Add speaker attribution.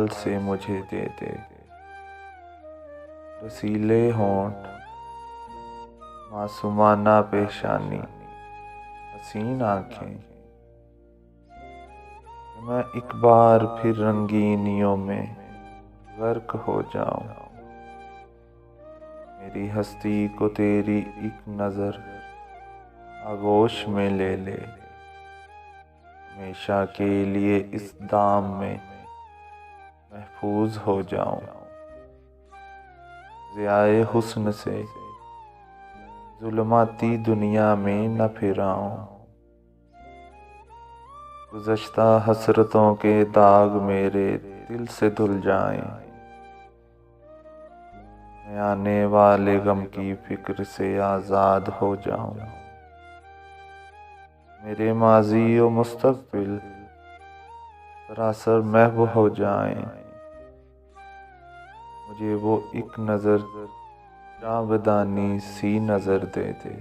Speaker 1: ख्याल से मुझे दे दे। रसीले होंठ, मासूमाना पेशानी, हसीन आँखें, मैं एक बार फिर रंगीनियों में गर्क हो जाऊं। मेरी हस्ती को तेरी एक नज़र आगोश में ले ले। हमेशा के लिए इस दाम में महफूज हो जाऊं। ज़ियाए हुस्न से जुल्माती दुनिया में न फिर आऊं। गुज़श्ता हसरतों के दाग मेरे दिल से धुल जाएं। मैं आने वाले गम की फिक्र से आज़ाद हो जाऊं। मेरे माजी और मुस्तक़बिल सरासर महव हो जाएं। मुझे वो एक नज़र जावेदानी सी नज़र दे दे।